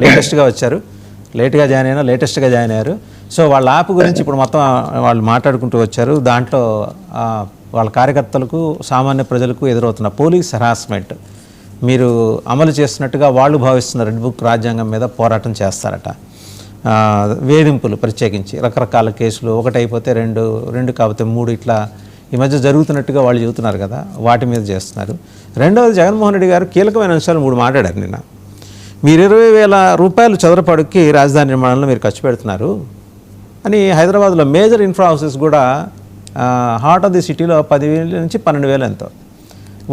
లేటెస్ట్గా వచ్చారు, లేట్గా జాయిన్ అయినా లేటెస్ట్గా జాయిన్ అయ్యారు. సో వాళ్ళ యాప్ గురించి ఇప్పుడు మొత్తం వాళ్ళు మాట్లాడుకుంటూ వచ్చారు. దాంట్లో వాళ్ళ కార్యకర్తలకు సామాన్య ప్రజలకు ఎదురవుతున్న పోలీస్ హెరాస్మెంట్ మీరు అమలు చేస్తున్నట్టుగా వాళ్ళు భావిస్తున్న రెడ్ బుక్ రాజ్యాంగం మీద పోరాటం చేస్తారట. వేధింపులు ప్రత్యేకించి రకరకాల కేసులు, ఒకటి అయిపోతే రెండు కాకపోతే మూడు, ఇట్లా ఈ మధ్య జరుగుతున్నట్టుగా వాళ్ళు చెబుతున్నారు కదా, వాటి మీద చేస్తున్నారు. రెండవది, జగన్మోహన్ రెడ్డి గారు కీలకమైన అంశాలు 3 మాట్లాడారు నిన్న. మీరు 20,000 రూపాయలు చదరపడుకి రాజధాని నిర్మాణంలో మీరు ఖర్చు పెడుతున్నారు అని హైదరాబాద్లో మేజర్ ఇన్ఫ్రా హౌసెస్ కూడా హార్ట్ ఆఫ్ ది సిటీలో 10,000 నుంచి 12,000 ఎంతో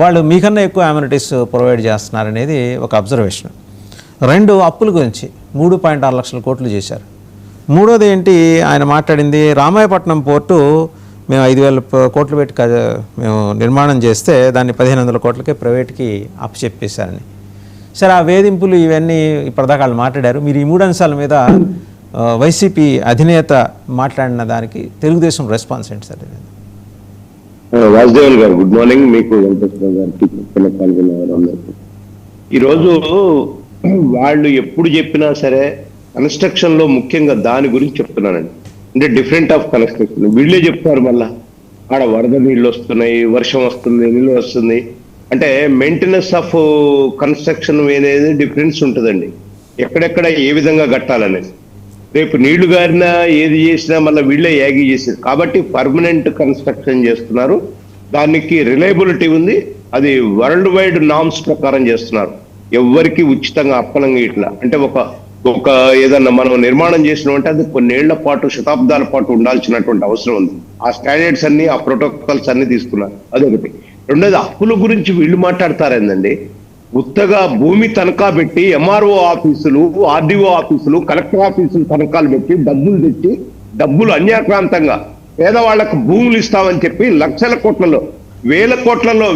వాళ్ళు మీకన్నా ఎక్కువ అమ్యూనిటీస్ ప్రొవైడ్ చేస్తున్నారనేది ఒక అబ్జర్వేషన్. 2, అప్పుల గురించి 3.6 లక్షల కోట్లు చేశారు. మూడోది ఏంటి, ఆయన మాట్లాడింది రామాయపట్నం పోర్టు మేము 5,000 కోట్లు పెట్టి మేము నిర్మాణం చేస్తే దాన్ని 1,500 కోట్లకే ప్రైవేట్కి అప్పచెప్పేశారని. సరే, ఆ వేధింపులు ఇవన్నీ ఇప్పటిదాకా వాళ్ళు మాట్లాడారు. మీరు ఈ 3 అంశాల మీద వైసీపీ అధినేత మాట్లాడిన దానికి తెలుగుదేశం రెస్పాన్స్ ఏంటి సార్? వాసుదేవన్ గారు, గుడ్ మార్నింగ్. మీకు వెంకటేశ్వర గారికి పాల్గొన్నారు. ఈరోజు వాళ్ళు ఎప్పుడు చెప్పినా సరే కన్స్ట్రక్షన్ లో ముఖ్యంగా దాని గురించి చెప్తున్నానండి. అంటే డిఫరెంట్ ఆఫ్ కన్స్ట్రక్షన్ వీళ్ళే చెప్తారు. మళ్ళా ఆడ వరద నీళ్ళు వస్తున్నాయి, వర్షం వస్తుంది, నీళ్ళు వస్తుంది. అంటే మెయింటెనెన్స్ ఆఫ్ కన్స్ట్రక్షన్ అనేది డిఫరెన్స్ ఉంటుందండి. ఎక్కడెక్కడ ఏ విధంగా కట్టాలనేది. రేపు నీళ్లు గారినా ఏది చేసినా మళ్ళీ వీళ్ళే యాగి చేసారు. కాబట్టి పర్మనెంట్ కన్స్ట్రక్షన్ చేస్తున్నారు. దానికి రిలయబిలిటీ ఉంది. అది వరల్డ్ వైడ్ నామ్స్ ప్రకారం చేస్తున్నారు. ఎవరికి ఉచితంగా అప్పనంగా ఇట్లా అంటే ఒక ఏదన్నా మనం నిర్మాణం చేసినామంటే అది కొన్నేళ్ల పాటు, శతాబ్దాల పాటు ఉండాల్సినటువంటి అవసరం ఉంది. ఆ స్టాండర్డ్స్ అన్ని, ఆ ప్రోటోకాల్స్ అన్ని తీసుకున్నారు. అదొకటి. రెండోది, అప్పుల గురించి వీళ్ళు మాట్లాడతారేందండి. ఉత్తగా భూమి తనఖా పెట్టి ఎంఆర్ఓ ఆఫీసులు, ఆర్డీఓ ఆఫీసులు, కలెక్టర్ ఆఫీసులు తనఖాలు పెట్టి డబ్బులు అన్యాక్రాంతంగా పేదవాళ్లకు భూములు ఇస్తామని చెప్పి లక్షల కోట్లలో, వేల కోట్లలో,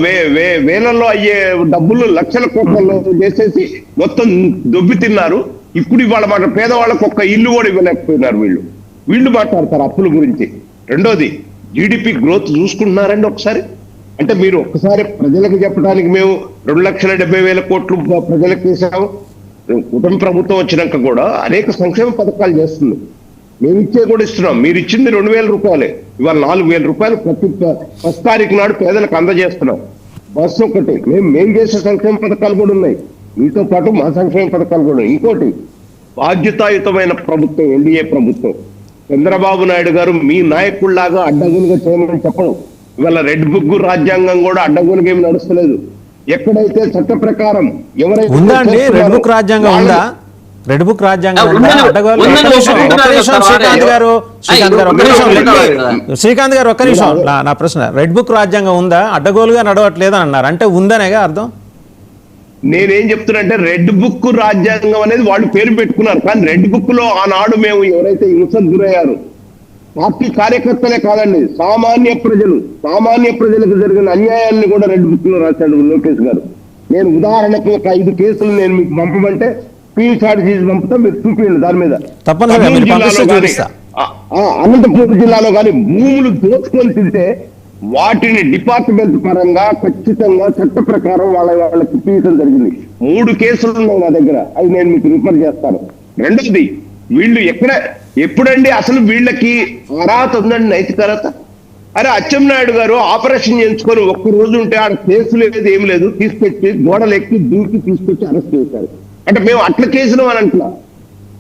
వేలలో అయ్యే డబ్బులు లక్షల కోట్లలో చేసేసి మొత్తం దొబ్బి తిన్నారు. ఇప్పుడు ఇవాళ మాట పేదవాళ్ళకు ఒక్క ఇల్లు కూడా ఇవ్వలేకపోయినారు. వీళ్ళు మాట్లాడతారు అప్పుల గురించి. రెండోది, జీడిపి గ్రోత్ చూసుకుంటున్నారండి ఒకసారి. అంటే మీరు ఒక్కసారి ప్రజలకు చెప్పడానికి మేము 2,70,000 కోట్లు ప్రజలకు వేసాము. కుటుంబ ప్రభుత్వం వచ్చినాక కూడా అనేక సంక్షేమ పథకాలు చేస్తుంది. మేము ఇచ్చే కూడా ఇస్తున్నాం. మీరు ఇచ్చింది 2,000 రూపాయలే. ఇవాళ 4,000 రూపాయలు ప్రతి 1 తారీఖు నాడు పేదలకు అందజేస్తున్నాం. బస్సు ఒకటి. మేము చేసే సంక్షేమ పథకాలు కూడా ఉన్నాయి. మీతో పాటు మా సంక్షేమ పథకాలు కూడా. ఇంకోటి, బాధ్యతాయుతమైన ప్రభుత్వం ఎన్డీఏ ప్రభుత్వం. చంద్రబాబు నాయుడు గారు మీ నాయకుల్లాగా అడ్డగోలుగా చేయమని చెప్పడం. ఇవాళ రెడ్ బుక్ రాజ్యాంగం కూడా అడ్డగోలుగా ఏమి నడుస్తలేదు. ఎక్కడైతే చట్ట ప్రకారం ఎవరైతే ఉందా అండి రెడ్ బుక్ రాజ్యాంగం ఉందా? రెడ్ బుక్ రాజ్యాంగం శ్రీకాంత్ గారు ఒక్క నిమిషం, నా ప్రశ్న, రెడ్ బుక్ రాజ్యాంగం ఉందా? అడ్డగోలుగా నడవట్లేదని అన్నారు, అంటే ఉందనేగా అర్థం. నేనేం చెప్తున్నా, రెడ్ బుక్ రాజ్యాంగం అనేది వాళ్ళు పేరు పెట్టుకున్నారు. కానీ రెడ్ బుక్ లో ఆనాడు మేము ఎవరైతే హింసకు గురయ్యారు, పార్టీ కార్యకర్తలే కాదండి, సామాన్య ప్రజలకు జరిగిన అన్యాయాన్ని కూడా రెడ్ బుక్ లో రాశాడు లోకేష్ గారు. నేను ఉదాహరణకు ఒక 5 కేసులు నేను మీకు పంపమంటే స్క్రీన్ చేసి పంపుతా, మీరు చూపించండి. దాని మీద అనంతపురం జిల్లాలో కానీ భూములు దోచుకొని తింటే వాటిని డిపార్ట్మెంట్ పరంగా ఖచ్చితంగా చట్ట ప్రకారం వాళ్ళకి తీయడం జరిగింది. 3 కేసులు ఉన్నాయి నా దగ్గర. అవి నేను మీకు రిఫర్ చేస్తాను. రెండోది, వీళ్ళు ఎప్పుడండి అసలు వీళ్ళకి అర్హత ఉందండి, నైతికత? అరే, అచ్చెన్నాయుడు గారు ఆపరేషన్ చేయించుకొని ఒక్క రోజు ఉంటే ఆడ కేసు లేదు, ఏం లేదు, తీసుకొచ్చి గోడలు ఎక్కి దూకి తీసుకొచ్చి అరెస్ట్ చేశారు. అంటే మేము అట్లా కేసులు అని అంటున్నా.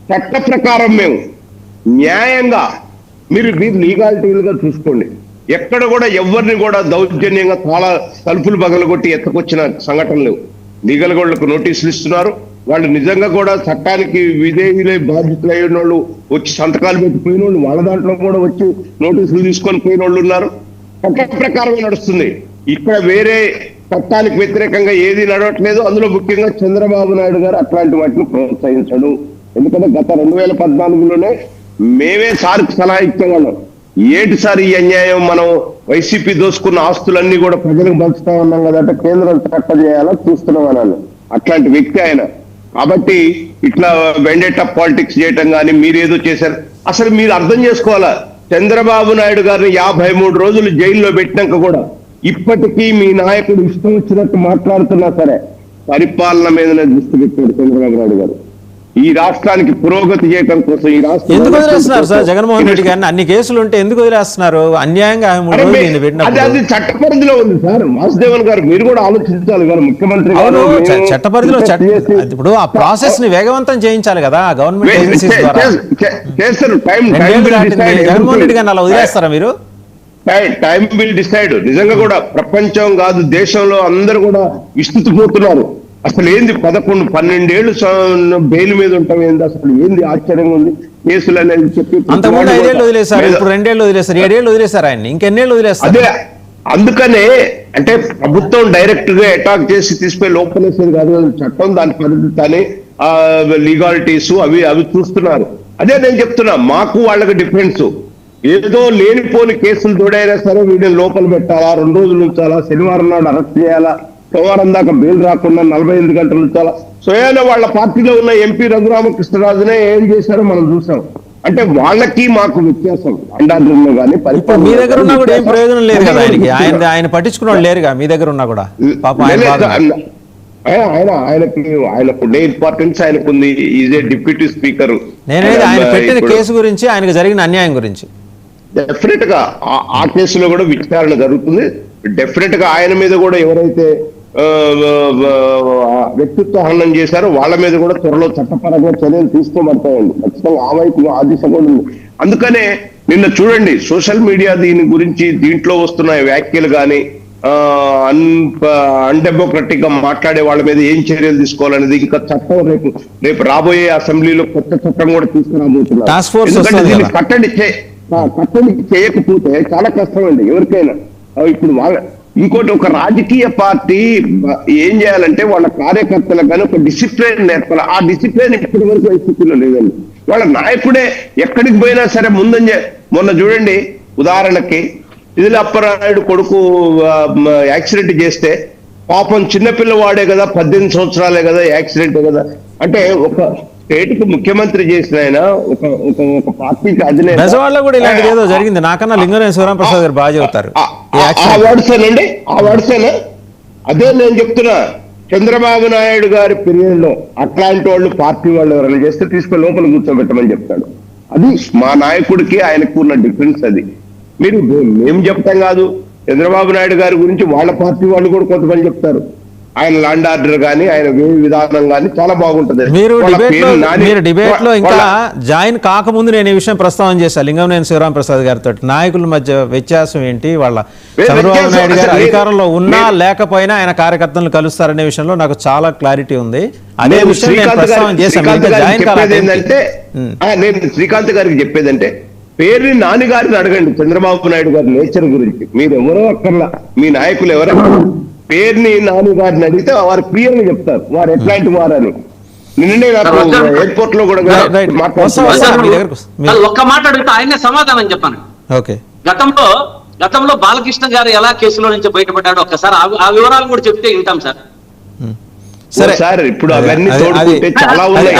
చట్ట ప్రకారం మేము న్యాయంగా మీరు లీగాలిటీలుగా చూసుకోండి. ఎక్కడ కూడా ఎవరిని కూడా దౌర్జన్యంగా చాలా తలుపులు పగలగొట్టి ఎత్తకొచ్చిన సంఘటనలు లేవు. లీగల్ వాళ్ళకు నోటీసులు ఇస్తున్నారు. వాళ్ళు నిజంగా కూడా చట్టానికి విధేయులై బాధ్యతలైన వాళ్ళు వచ్చి సంతకాలు పెట్టిపోయిన వాళ్ళు, వాళ్ళ దాంట్లో కూడా వచ్చి నోటీసులు తీసుకొని పోయిన వాళ్ళు ఉన్నారు. చట్ట ప్రకారమే నడుస్తుంది. ఇక్కడ వేరే చట్టానికి వ్యతిరేకంగా ఏది నడవట్లేదు. అందులో ముఖ్యంగా చంద్రబాబు నాయుడు గారు అట్లాంటి వాటిని ప్రోత్సహించడు. ఎందుకంటే గత 2014లోనే మేమే సార్కి సలహా ఇచ్చేవాళ్ళం. ఏంటి సార్ ఈ అన్యాయం, మనం వైసీపీ దోసుకున్న ఆస్తులన్నీ కూడా ప్రజలకు పంచుతా ఉన్నాం కదంటే కేంద్రం చట్టం చేయాలో చూస్తున్నాం అన్నాను. అట్లాంటి వ్యక్తి ఆయన. కాబట్టి ఇట్లా వెండేటా పాలిటిక్స్ చేయటం కానీ మీరేదో చేశారు. అసలు మీరు అర్థం చేసుకోవాలా, చంద్రబాబు నాయుడు గారిని 53 రోజులు జైల్లో పెట్టినాక కూడా ఇప్పటికీ మీ నాయకుడు ఇష్టం వచ్చినట్టు మాట్లాడుతున్నా సరే పరిపాలన మీదనే దృష్టి పెట్టాడు చంద్రబాబు నాయుడు గారు. ఈ రాష్ట్రానికి పురోగతి చేయడం కోసం ఈ రాష్ట్రం ఎందుకు వదిలేస్తున్నారు సార్ జగన్మోహన్ రెడ్డి గారిని? అన్ని కేసులు ఉంటే ఎందుకు వదిలేస్తున్నారు? అన్యాయంగా 3 రోజులు ఈయన పెట్టినప్పుడు. అది చట్ట పరిధిలో ఉంది సార్. వాసుదేవన్ గారు మీరు కూడా ఆలోచించాలి కదా, ముఖ్యమంత్రి గారు చట్ట పరిధిలో ఇప్పుడు ఆ ప్రాసెస్ ని వేగవంతం చేయించాలి కదా గవర్నమెంట్ ఏజెన్సీస్ ద్వారా. చేస్తారు. జగన్మోహన్ రెడ్డి గారిని అలా వదిలేస్తారా మీరు? Time will decide. నిజంగా కూడా ప్రపంచం కాదు దేశంలో అందరూ కూడా విస్తుపోతున్నారు. అసలు ఏంది 11-12 ఏళ్ళు బెయిల్ మీద ఉంటాం ఏంది, అసలు ఏంది ఆశ్చర్యంగా ఉంది. కేసులు అనేది చెప్పి అంతకుముందు 5 ఏళ్ళు వదిలేశారు, ఇప్పుడు 2 ఏళ్ళు వదిలేశారు, 7 ఏళ్ళు వదిలేశారు ఆయన్ని, ఇంకెన్నేళ్ళు వదిలేస్తారు? అదే అందుకనే అంటే ప్రభుత్వం డైరెక్ట్ గా అటాక్ చేసి తీసుకుపోయి లోపలేసేది కాదు, చట్టం దాని పరిధి లీగాలిటీస్ అవి చూస్తున్నారు. అదే నేను చెప్తున్నా, మాకు వాళ్ళకి డిఫరెన్స్. ఏదో లేనిపోని కేసులు తోడైనా సరే వీడిని లోపల పెట్టాలా, 2 రోజులు ఉంచాలా, శనివారం నాడు అరెస్ట్ చేయాలా, సోమవారం దాకా బెయిల్ రాకుండా 48 గంటలు ఉంచాలా. స్వయాన వాళ్ళ పార్టీలో ఉన్న ఎంపీ రఘురామకృష్ణరాజునే ఏం చేశారో మనం చూసాం. అంటే వాళ్ళకి మాకు వ్యత్యాసం అండాంధ్రంలో కానీ. ఇప్పుడు మీ దగ్గర ఉన్నా కూడా ఏం ప్రయోజనం లేదు కదా ఆయనకి, ఆయన పట్టించుకున్న వాళ్ళు లేరుగా మీ దగ్గర ఉన్నా కూడా. పాపం ఆయనకు ఇంపార్టెన్స్ ఆయనకుంది. Is a deputy speaker. నేనేది ఆయన పెట్టిన కేసు గురించి, ఆయనకు జరిగిన అన్యాయం గురించి. డెఫినెట్ గా ఆ కేసులో కూడా విచారణ జరుగుతుంది. డెఫినెట్ గా ఆయన మీద కూడా ఎవరైతే వ్యక్తిత్వ హననం చేశారో వాళ్ళ మీద కూడా త్వరలో చట్టపరంగా చర్యలు తీసుకోబడతాయండి. ఖచ్చితంగా ఆ వైపు ఆ దిశ కూడా ఉంది. అందుకనే నిన్న చూడండి సోషల్ మీడియా దీని గురించి దీంట్లో వస్తున్న వ్యాఖ్యలు కానీ అన్డెమోక్రటిక్ గా మాట్లాడే వాళ్ళ మీద ఏం చర్యలు తీసుకోవాలనేది ఇంకా చట్టం రేపు రాబోయే అసెంబ్లీలో కొత్త చట్టం కూడా తీసుకురాబోతున్నారు. కట్టడి చేయకపోతే చాలా కష్టం అండి ఎవరికైనా. ఇప్పుడు ఇంకోటి, ఒక రాజకీయ పార్టీ ఏం చేయాలంటే వాళ్ళ కార్యకర్తలకు కానీ ఒక డిసిప్లిన్ నేర్పాలి. ఆ డిసిప్లిన్ ఇప్పటి వరకు వైసీపీలో లేదండి. వాళ్ళ నాయకుడే ఎక్కడికి పోయినా సరే మొన్న చూడండి ఉదాహరణకి ఇదిలా అప్పరాయుడు కొడుకు యాక్సిడెంట్ చేస్తే పాపం చిన్నపిల్లవాడే కదా, 18 సంవత్సరాలే కదా, యాక్సిడెంటే కదా. అంటే ఒక స్టేట్ కు ముఖ్యమంత్రి చేసిన ఆయన ఒక పార్టీకి అధినేత. బెజవాడలో కూడా ఇలాంటిది ఏదో జరిగింది. నాకన్నా లింగనేని శివరామప్రసాద్ గారు బాగా చెబుతారు. ఆ వర్డ్సేనా అదే నేను చెప్తున్నా. చంద్రబాబు నాయుడు గారి పీరియడ్ లో అట్లాంటి వాళ్ళు పార్టీ వాళ్ళు ఎవరైనా చేస్తే తీసుకొని లోపల కూర్చోబెట్టమని చెప్తాడు. అది మా నాయకుడికి ఆయనకు ఉన్న డిఫరెన్స్. అది మీరు మేము చెప్తాం కాదు, చంద్రబాబు నాయుడు గారి గురించి వాళ్ళ పార్టీ వాళ్ళు కూడా కొంతమంది చెప్తారు. ఆయన ల్యాండ్ ఆర్డర్ కానీ ఆయన విధానం కానీ చాలా బాగుంటుంది. మీరు డిబేట్ లో ఇంకా జాయిన్ కాకముందు నేను ఈ విషయం ప్రస్తావన చేశాను లింగంనేని శివరామప్రసాద్ గారితో. నాయకుల మధ్య వ్యత్యాసం ఏంటి, వాళ్ళ చంద్రబాబు నాయుడు గారు అధికారంలో ఉన్నా లేకపోయినా ఆయన కార్యకర్తలను కలుస్తారనే విషయంలో నాకు చాలా క్లారిటీ ఉంది. అదే విషయం నేను ప్రస్తావన చేశాను. నేను శ్రీకాంత్ గారికి చెప్పేదంటే పేరుని నాన్నగారిని అడగండి చంద్రబాబు నాయుడు గారి నేచర్ గురించి. మీరు ఎవరో అక్కర్లా, మీ నాయకులు ఎవరో పేరుని నాన్నగారిని అడిగితే వారు క్లియర్ గా చెప్తారు వారు ఎట్లాంటి వారని. నిన్నే ఎయిర్పోర్ట్ లో కూడా ఒక్క మాట అడిగితే ఆయనే సమాధానం చెప్పాను. గతంలో బాలకృష్ణ గారు ఎలా కేసులో నుంచి బయటపడ్డాడు ఒక్కసారి ఆ వివరాలు కూడా చెప్తే వింటాం సార్. సరే సార్, ఇప్పుడు అవన్నీ తోడుకుంటే చాలా ఉన్నాయి.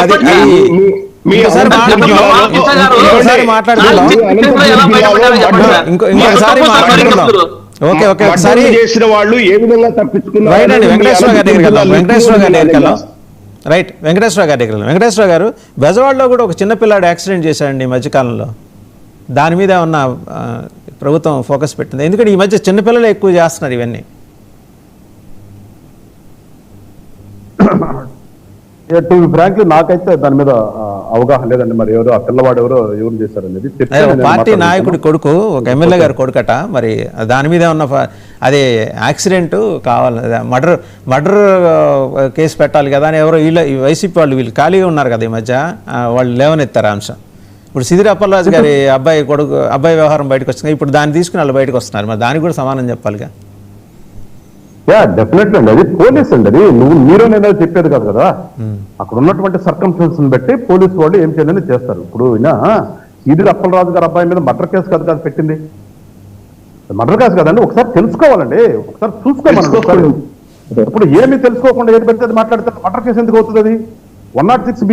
చేసిన వాళ్ళు ఏ విధంగా తప్పించుకున్నారు. వెంకటేశ్వర గారు బెజవాడలో కూడా ఒక చిన్నపిల్లాడు యాక్సిడెంట్ చేశాడండి ఈ మధ్యకాలంలో. దాని మీద ఉన్న ప్రభుత్వం ఫోకస్ పెట్టింది. ఎందుకంటే ఈ మధ్య చిన్నపిల్లలు ఎక్కువ చేస్తున్నారు ఇవన్నీ. ఫ్రాంక్లీ నాకైతే దాని మీద అవగాహన లేదండి. మరి ఎవరు ఆ పిల్లవాడు ఎవరు చేశారనేది పార్టీ నాయకుడి కొడుకు, ఒక ఎమ్మెల్యే గారి కొడుకట. మరి దాని మీద ఉన్న అదే యాక్సిడెంట్ కావాలి, మర్డర్ కేసు పెట్టాలి కదా అని ఎవరో వైసీపీ వీళ్ళు ఖాళీగా ఉన్నారు కదా ఈ మధ్య, వాళ్ళు లేవనెత్తారు అంశం. ఇప్పుడు సిదిరి అప్పలరాజు గారి అబ్బాయి వ్యవహారం బయటకు వచ్చింది. ఇప్పుడు దాన్ని తీసుకుని వాళ్ళు బయటకు వస్తున్నారు. మరి దానికి కూడా సమానం చెప్పాలిగా. డెఫినెట్లీ అండి, అది పోలీస్ అండి. అది మీరు నేను చెప్పేది కాదు కదా. అక్కడ ఉన్నటువంటి సర్కమ్స్టెన్సెస్ బట్టి పోలీసు వాళ్ళు ఏం చేయాలని చేస్తారు. ఇప్పుడు సిదిరి అప్పలరాజు గారి అబ్బాయి మీద మర్డర్ కేసు కాదు పెట్టింది, మర్డర్ కేసు కదండి. ఒకసారి తెలుసుకోవాలండి, ఒకసారి చూసుకోవాలి. ఇప్పుడు ఏమీ తెలుసుకోకుండా ఏది పెడితే అది మాట్లాడతారు. మర్డర్ కేసు ఎందుకు అవుతుంది? అది 106